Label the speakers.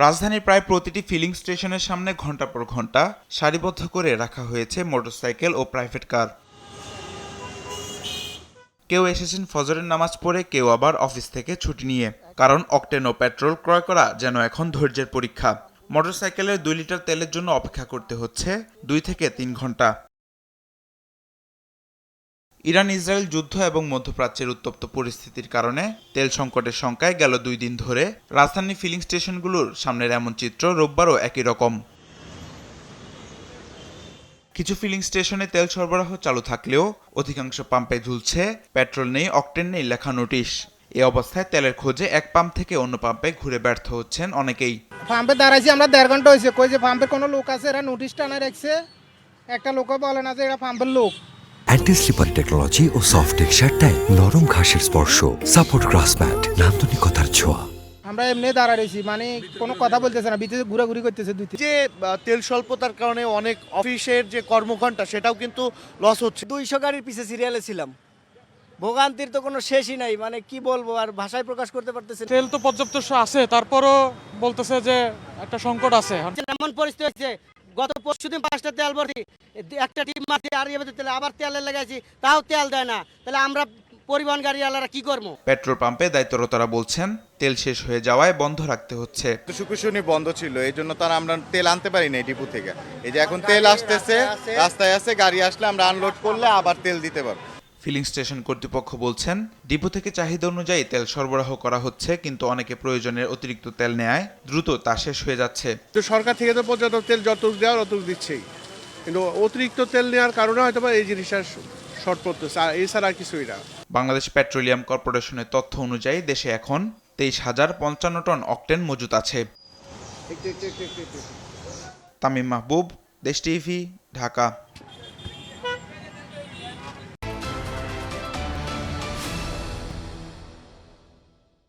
Speaker 1: রাজধানীর প্রায় প্রতিটি ফিলিং স্টেশনের সামনে ঘণ্টার পর ঘণ্টা সারিবদ্ধ করে রাখা হয়েছে মোটরসাইকেল ও প্রাইভেট কার। কেউ এসেছেন ফজরের নামাজ পড়ে, কেউ আবার অফিস থেকে ছুটি নিয়ে। কারণ অকটেন ও পেট্রোল ক্রয় করা যেন এখন ধৈর্যের পরীক্ষা। মোটরসাইকেলের 2 লিটার তেলের জন্য অপেক্ষা করতে হচ্ছে 2 থেকে 3 ঘন্টা। ইরান ইসরায়েল যুদ্ধ এবং মধ্যপ্রাচ্যের উত্তপ্ত পরিস্থিতির কারণে তেল সংকটের শঙ্কায় গেল 2 দিন ধরে রাজধানীর ফিলিং স্টেশনগুলোর সামনের এমন চিত্র রোববারও একই রকম। কিছু ফিলিং স্টেশনে তেল সরবরাহ চালু থাকলেও অধিকাংশ পাম্পে ঝুলছে পেট্রোল নেই, অকটেন নেই লেখা নোটিশ। এই অবস্থায় তেলের খোঁজে এক পাম্প থেকে অন্য পাম্পে ঘুরে ব্যর্থ হচ্ছেন অনেকেই।
Speaker 2: পাম্পে দাঁড়াইছি আমরা 1.5 ঘন্টা হয়েছে, কই যে পাম্পের কোনো লোক আছে, এরা নোটিশ টানা রাখছে, একটা লোকও বলে না যে এরা পাম্পের লোক।
Speaker 3: অ্যান্টি স্লিপার টেকনোলজি ও সফট টেক্সচার টাইল, নরম ঘাসের স্পর্শ, সাপোর্ট গ্রাস ম্যাট, নান্দনিকতার ছোঁয়া।
Speaker 2: আমরা এমনি দাঁড়াইছি, মানে কোনো কথা বলতেছে না, ভিতরে ঘুরাঘুরি করতেছে।
Speaker 4: যে তেল স্বল্পতার কারণে অনেক অফিসের যে কর্মঘণ্টা সেটাও কিন্তু লস হচ্ছে।
Speaker 5: 200 গাড়ির পিছে সিরিয়ালে ছিলাম, ভোগান্তির তো কোনো শেষই নাই, মানে কি বলবো আর ভাষায় প্রকাশ করতে পারতেছি না।
Speaker 6: তেল তো পর্যাপ্ত আছে, তারপরও বলতেছে যে একটা সংকট আছে।
Speaker 5: এমন পরিস্থিতি হচ্ছে, গত পরশুদিন 5টা তেল ভর্তি, একটা টিম মারতে আর তেলে আবার তেলে লাগাইছি, তাও তেল দেয় না। তাহলে আমরা পরিবহন গাড়িওয়ালারা কি করবো?
Speaker 1: পেট্রোল পাম্পে দায়িত্বরতরা বলছেন তেল শেষ হয়ে যাওয়ায় বন্ধ রাখতে হচ্ছে।
Speaker 7: শুক্র শনি বন্ধ ছিল, এই জন্য তার আমরা তেল আনতে পারি না ডিপো থেকে। এই যে এখন তেল আসতেছে, রাস্তায় আছে, গাড়ি আসলে আমরা আনলোড করলে আবার তেল দিতে পারবো।
Speaker 1: ফিলিং স্টেশন কর্তৃপক্ষ বলছেন ডিপো থেকে চাহিদা অনুযায়ী তেল সরবরাহ করা হচ্ছে, কিন্তু অনেকে প্রয়োজনের অতিরিক্ত তেল নেয় দ্রুত তা শেষ হয়ে যাচ্ছে।
Speaker 4: তো সরকার থেকে তো পর্যাপ্ত তেল যতটুকু দেওয়ার অতটুকু দিচ্ছেই, কিন্তু অতিরিক্ত তেল নেওয়ার কারণে হয়তো এই জিনিসটা শর্ট পড়তেছে, আর এছাড়া আর কিছুই না।
Speaker 1: বাংলাদেশ পেট্রোলিয়াম কর্পোরেশনের তথ্য অনুযায়ী দেশে এখন 23,055 টন অকটেন মজুত আছে। তামিম মাহবুব, দেশ টিভি, ঢাকা।